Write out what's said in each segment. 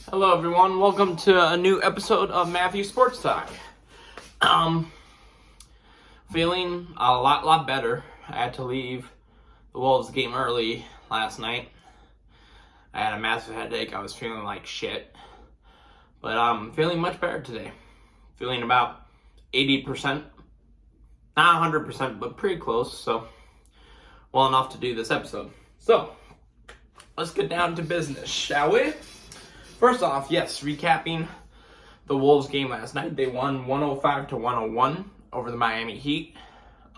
Hello everyone, welcome to a new episode of Matthew Sports Talk. Feeling a lot better. I had to leave the Wolves game early last night. I had a massive headache, I was feeling like shit. But I'm feeling much better today. Feeling about 80%. Not 100%, but pretty close, so well enough to do this episode. So, let's get down to business, shall we? First off, yes, recapping the Wolves game last night. They won 105-101 over the Miami Heat.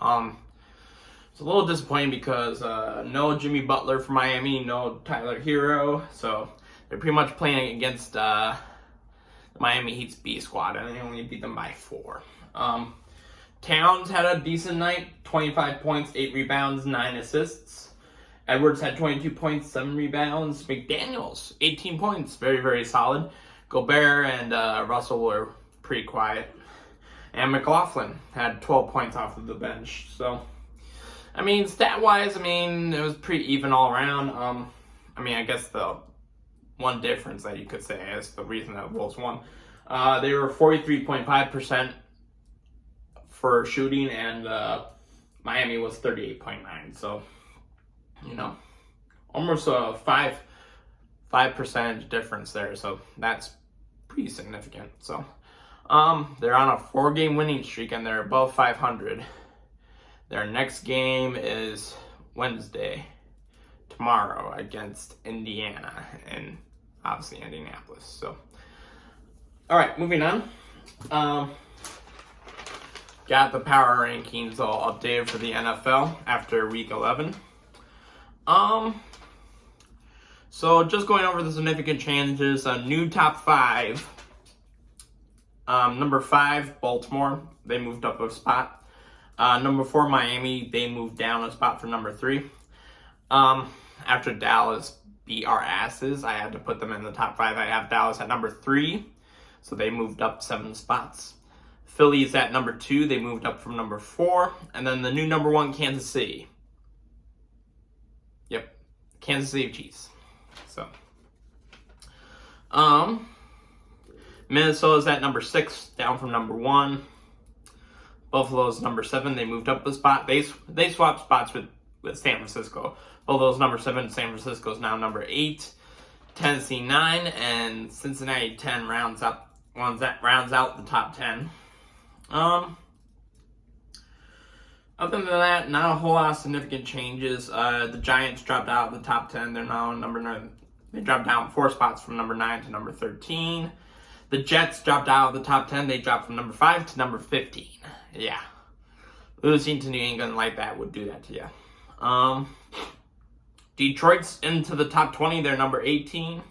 It's a little disappointing because no Jimmy Butler for Miami, no Tyler Hero. So they're pretty much playing against the Miami Heat's B squad, and they only beat them by 4. Towns had a decent night, 25 points, 8 rebounds, 9 assists. Edwards had 22 points, 7 rebounds. McDaniels, 18 points. Very solid. Gobert and Russell were pretty quiet. And McLaughlin had 12 points off of the bench. So, stat-wise, it was pretty even all around. I guess the one difference that you could say is the reason that Wolves won. They were 43.5% for shooting, and Miami was 38.9%. So, almost a 5% difference there, so that's pretty significant. So, they're on a 4-game winning streak, and they're above 500. Their next game is Wednesday, tomorrow, against Indiana, and obviously Indianapolis. So, all right, moving on. Got the power rankings all updated for the NFL after Week 11. So just going over the significant changes, a new top 5. Number 5, Baltimore, they moved up a spot. Number 4, Miami, they moved down a spot for number 3. After Dallas beat our asses, I had to put them in the top 5. I have Dallas at number 3, so they moved up 7 spots. Philly's at number 2, they moved up from number 4. And then the new number 1, Kansas City. Yep, Kansas City Chiefs. So, Minnesota's at number 6, down from number 1. Buffalo's number 7, they moved up a spot. They swapped spots with San Francisco. Buffalo's number 7, San Francisco's now number 8. Tennessee 9, and Cincinnati 10 rounds out the top 10. Other than that, not a whole lot of significant changes. The Giants dropped out of the top 10. They're now number 9. They dropped down 4 spots from number 9 to number 13. The Jets dropped out of the top 10. They dropped from number 5 to number 15. Yeah. Losing to New England like that would do that to you. Detroit's into the top 20. They're number 18.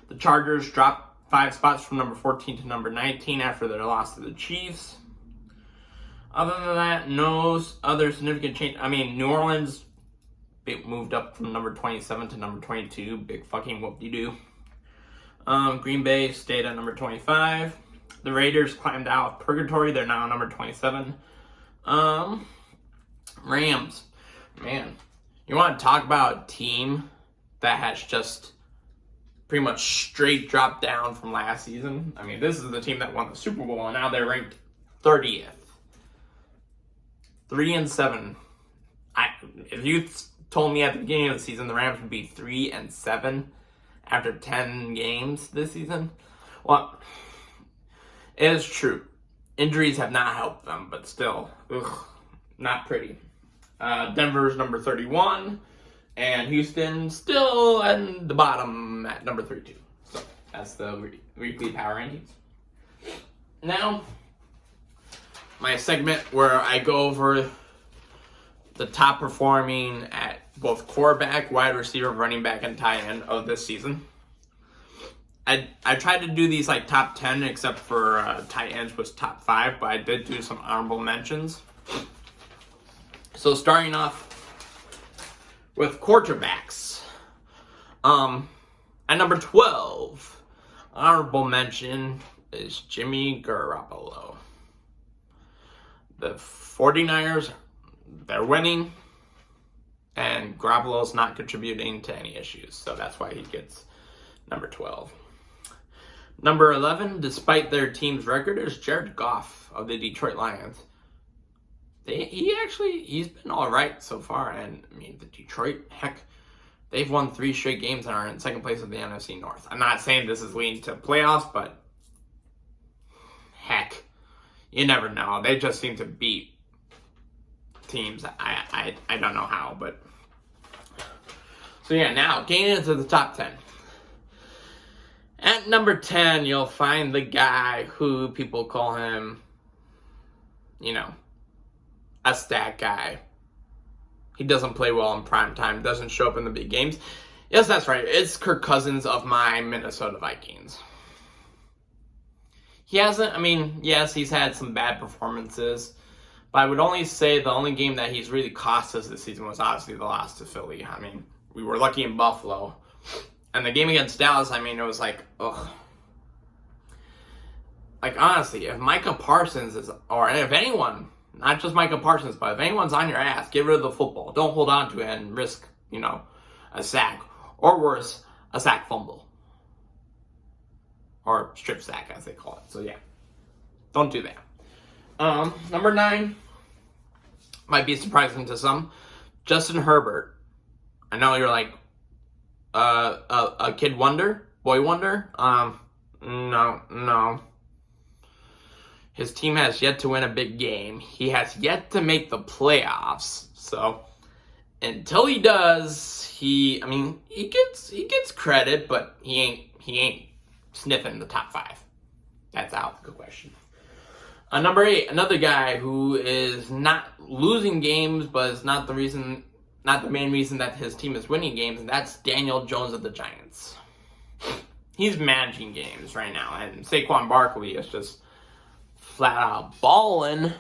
The Chargers dropped 5 spots from number 14 to number 19 after their loss to the Chiefs. Other than that, no other significant change. New Orleans moved up from number 27 to number 22. Big fucking whoop-de-doo. Green Bay stayed at number 25. The Raiders climbed out of purgatory. They're now number 27. Rams. Man, you want to talk about a team that has just pretty much straight dropped down from last season? This is the team that won the Super Bowl, and now they're ranked 30th. 3-7. If you told me at the beginning of the season the Rams would be 3-7 after 10 games this season, well, it is true. Injuries have not helped them, but still, not pretty. Denver's number 31, and Houston still at the bottom at number 32. So that's the weekly power rankings. Now, my segment where I go over the top performing at both quarterback, wide receiver, running back, and tight end of this season. I tried to do these like top 10, except for tight ends was top 5, but I did do some honorable mentions. So starting off with quarterbacks. At number 12, honorable mention is Jimmy Garoppolo. The 49ers, they're winning, and Garoppolo's not contributing to any issues, so that's why he gets number 12. Number 11, despite their team's record, is Jared Goff of the Detroit Lions. He's been all right so far. And, I mean, the Detroit, heck, they've won 3 straight games and are in second place of the NFC North. I'm not saying this is leading to playoffs, but heck, you never know. They just seem to beat teams. I don't know how, but... So, yeah, now, getting into the top 10. At number 10, you'll find the guy who people call him, a stat guy. He doesn't play well in prime time, doesn't show up in the big games. Yes, that's right. It's Kirk Cousins of my Minnesota Vikings. Yes, he's had some bad performances, but I would only say the only game that he's really cost us this season was obviously the loss to Philly. I mean, we were lucky in Buffalo. And the game against Dallas, it was like, ugh. Like, honestly, if Micah Parsons or if anyone, not just Micah Parsons, but if anyone's on your ass, get rid of the football. Don't hold on to it and risk, a sack. Or worse, a sack fumble. Or strip sack, as they call it. So, yeah. Don't do that. Number 9, might be surprising to some, Justin Herbert. I know you're like, a kid wonder? Boy wonder? No. His team has yet to win a big game. He has yet to make the playoffs. So, until he does, he gets credit, but he ain't sniffing the top 5. That's out of the question. Number 8, another guy who is not losing games, but is not the main reason that his team is winning games, and that's Daniel Jones of the Giants. He's managing games right now, and Saquon Barkley is just flat out balling.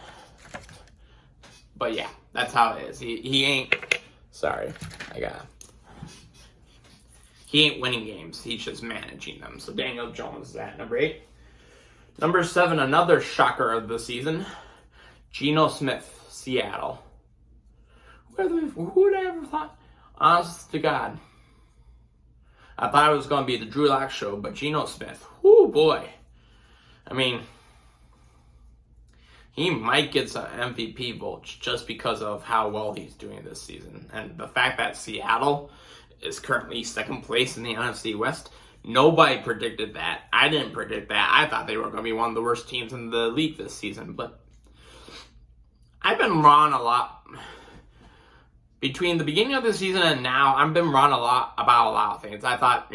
But yeah, that's how it is. He ain't. Sorry, he ain't winning games. He's just managing them. So Daniel Jones is at number 8. Number 7, another shocker of the season, Geno Smith, Seattle. Who would I ever thought? Honest to God. I thought it was going to be the Drew Lock show, but Geno Smith, whoo boy. He might get some MVP votes just because of how well he's doing this season. And the fact that Seattle is currently second place in the NFC West, nobody predicted that. I didn't predict that. I thought they were going to be one of the worst teams in the league this season, but I've been wrong a lot. Between the beginning of the season and now, I've been wrong about a lot of things. I thought,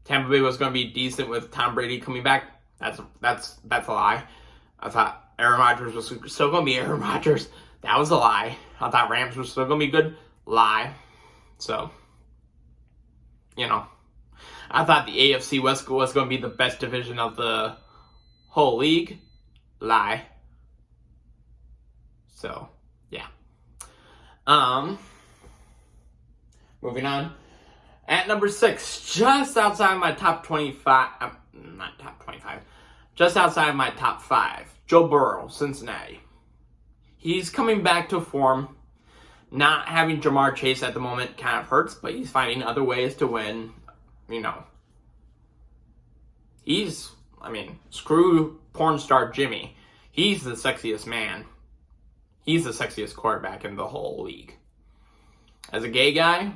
Tampa Bay was going to be decent with Tom Brady coming back. That's a lie. I thought Aaron Rodgers was still going to be Aaron Rodgers. That was a lie. I thought Rams were still going to be good. Lie. So, I thought the AFC West was going to be the best division of the whole league. Lie. So, yeah. Moving on. At number 6, just outside my top 25, not top 25, just outside my top 5, Joe Burrow, Cincinnati. He's coming back to form. Not having Jamar Chase at the moment kind of hurts, but he's finding other ways to win. Screw porn star Jimmy. He's the sexiest man. He's the sexiest quarterback in the whole league. As a gay guy,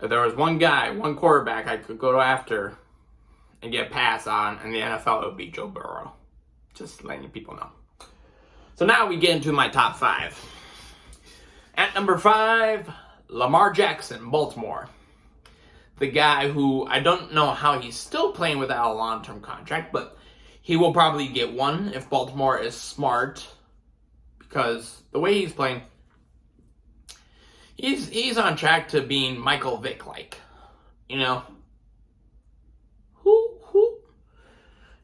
if there was one quarterback I could go after and get passed on in the NFL, it would be Joe Burrow. Just letting people know. So now we get into my top 5. At number 5, Lamar Jackson, Baltimore. The guy who, I don't know how he's still playing without a long-term contract, but he will probably get one if Baltimore is smart. Because the way he's playing, he's on track to being Michael Vick-like.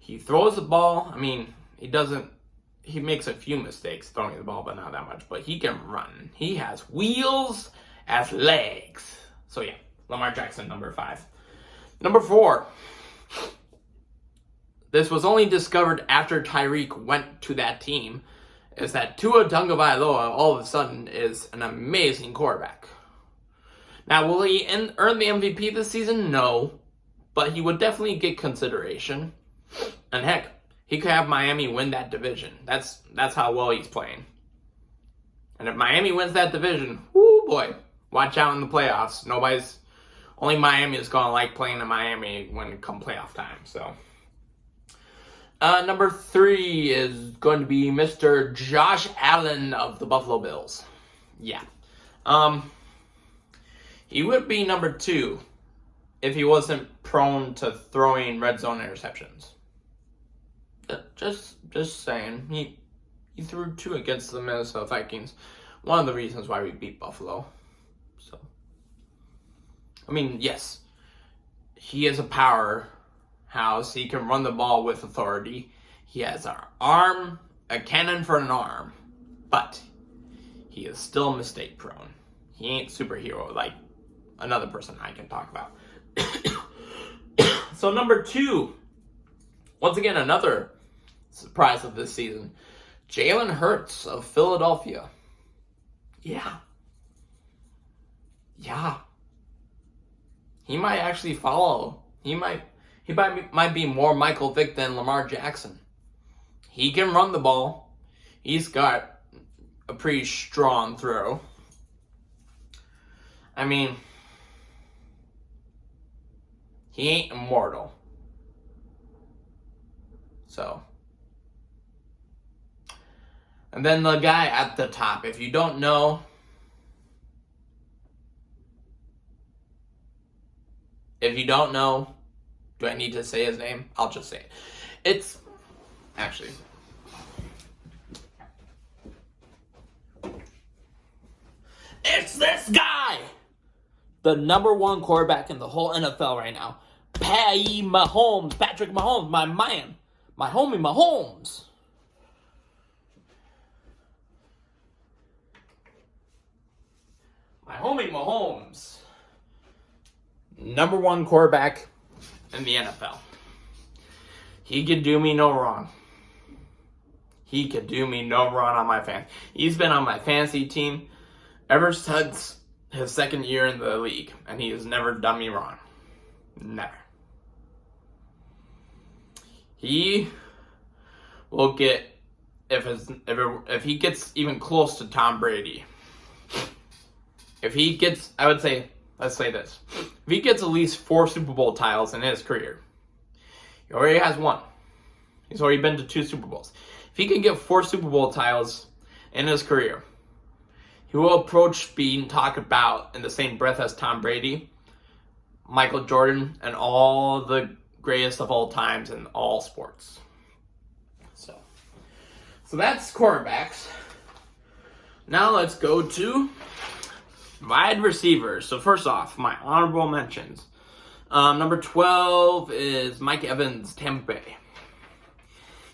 He throws the ball. He makes a few mistakes throwing the ball, but not that much. But he can run. He has wheels as legs. So yeah, Lamar Jackson, number 5. Number 4. This was only discovered after Tyreek went to that team. Is that Tua Tagovailoa all of a sudden is an amazing quarterback. Now, will he earn the MVP this season? No. but he would definitely get consideration. And heck, he could have Miami win that division. That's how well he's playing. And if Miami wins that division, whoo boy, watch out in the playoffs. Only Miami is going to like playing in Miami when it come playoff time. So, number 3 is going to be Mr. Josh Allen of the Buffalo Bills. Yeah. He would be number 2 if he wasn't prone to throwing red zone interceptions. Just saying. He threw 2 against the Minnesota Vikings. One of the reasons why we beat Buffalo. So, I mean, yes, he is a powerhouse. He can run the ball with authority. He has an arm, a cannon for an arm, but he is still mistake prone. He ain't superhero like another person I can talk about. So number 2, once again, another surprise of this season, Jalen Hurts of Philadelphia. Yeah. He might actually follow. He might be more Michael Vick than Lamar Jackson. He can run the ball. He's got a pretty strong throw. I mean, he ain't immortal. So. And then the guy at the top, if you don't know, do I need to say his name? I'll just say it. It's this guy! The number 1 quarterback in the whole NFL right now. Patrick Mahomes, my man. My homie Mahomes. My homie Mahomes. Number 1 quarterback in the NFL. He could do me no wrong. He could do me no wrong on my fan. He's been on my fantasy team ever since his 2nd year in the league, and he has never done me wrong. Never. He will get, if he gets even close to Tom Brady, if he gets, let's say this. If he gets at least 4 Super Bowl titles in his career, he already has 1. He's already been to 2 Super Bowls. If he can get 4 Super Bowl titles in his career, he will approach being talked about in the same breath as Tom Brady, Michael Jordan, and all the greatest of all times in all sports. So that's quarterbacks. Now let's go to wide receivers. So first off, my honorable mentions. Number 12 is Mike Evans, Tampa Bay.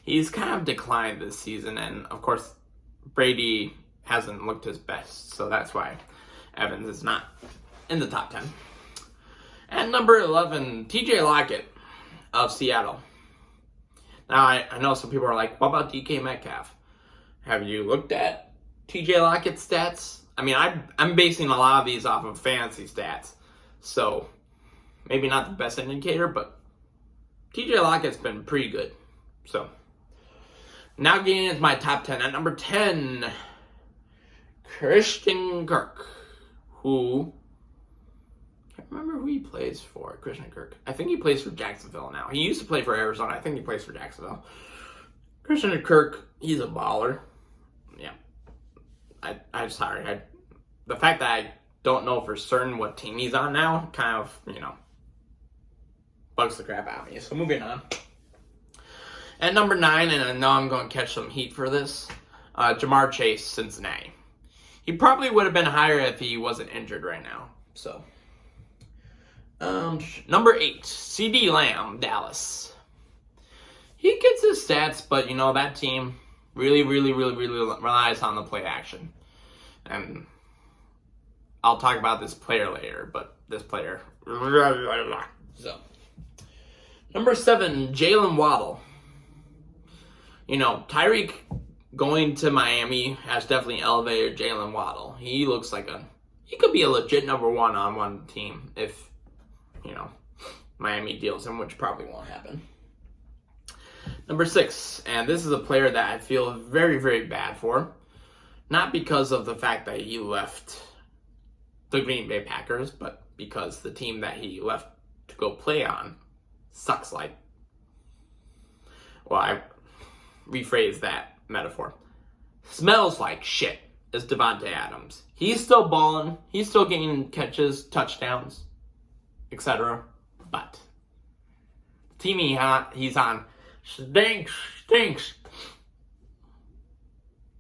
He's kind of declined this season, and of course, Brady hasn't looked his best, so that's why Evans is not in the top 10. And number 11, TJ Lockett of Seattle. Now, I know some people are like, what about DK Metcalf? Have you looked at TJ Lockett's stats? I mean, I'm basing a lot of these off of fantasy stats, so maybe not the best indicator, but TJ Lockett's been pretty good. So, now getting into my top 10. At number 10, Christian Kirk, who, I can't remember who he plays for, Christian Kirk. I think he plays for Jacksonville now. He used to play for Arizona. I think he plays for Jacksonville. Christian Kirk, he's a baller. Yeah. I'm sorry. The fact that I don't know for certain what team he's on now kind of, bugs the crap out of me. So moving on. At number 9, and I know I'm going to catch some heat for this, Jamar Chase, Cincinnati. He probably would have been higher if he wasn't injured right now. So, number 8, CeeDee Lamb, Dallas. He gets his stats, but that team really relies on the play action. And I'll talk about this player later, but this player. So, number 7, Jalen Waddle. Tyreek going to Miami has definitely elevated Jalen Waddle. He looks like he could be a legit number 1 on one team if, Miami deals him, which probably won't happen. Number 6, and this is a player that I feel very, very bad for. Not because of the fact that he left the Green Bay Packers, but because the team that he left to go play on sucks like... Well, I rephrase that metaphor. Smells like shit is Devontae Adams. He's still balling. He's still getting catches, touchdowns, etc. But the team he's on stinks.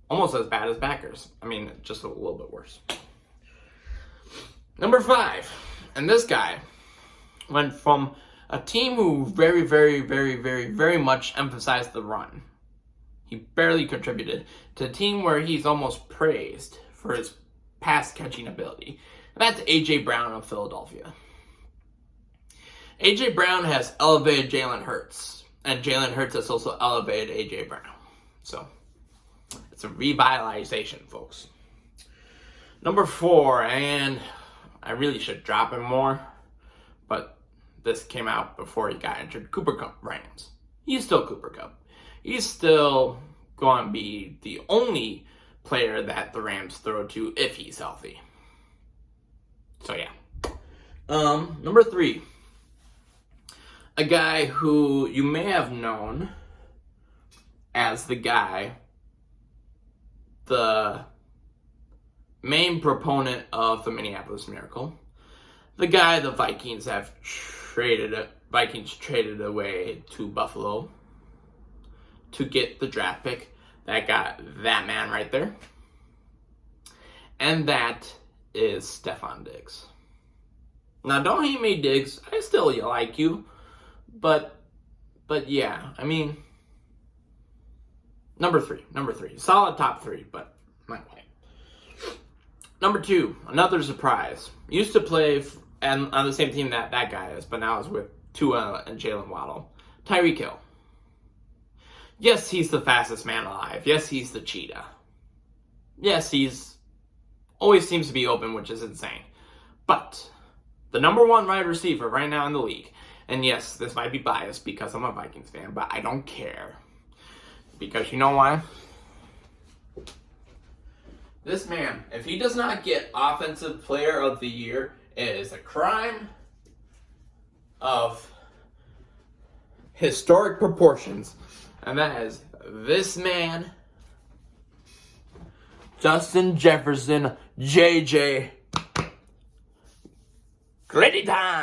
Almost as bad as Packers. I mean, just a little bit worse. Number 5. And this guy went from a team who very much emphasized the run. He barely contributed to a team where he's almost praised for his pass catching ability. And that's A.J. Brown of Philadelphia. A.J. Brown has elevated Jalen Hurts. And Jalen Hurts has also elevated A.J. Brown. So, it's a revitalization, folks. Number 4, and I really should drop him more, but this came out before he got injured. Cooper Kupp, Rams. He's still Cooper Kupp. He's still going to be the only player that the Rams throw to if he's healthy. So, yeah. Number 3. A guy who you may have known as the main proponent of the Minneapolis Miracle. The guy the Vikings traded away to Buffalo to get the draft pick that got that man right there. And that is Stefon Diggs. Now, don't hate me, Diggs. I still like you. But yeah, I mean, number 3. Solid top 3, but not quite. Number 2, another surprise. Used to play on the same team that guy is, but now is with Tua and Jalen Waddle. Tyreek Hill. Yes, he's the fastest man alive. Yes, he's the cheetah. Yes, he's always seems to be open, which is insane. But the number 1 wide receiver right now in the league. And yes, this might be biased because I'm a Vikings fan, but I don't care. Because you know why? This man, if he does not get Offensive Player of the Year, it is a crime of historic proportions. And that is this man, Justin Jefferson, JJ. Gritty time!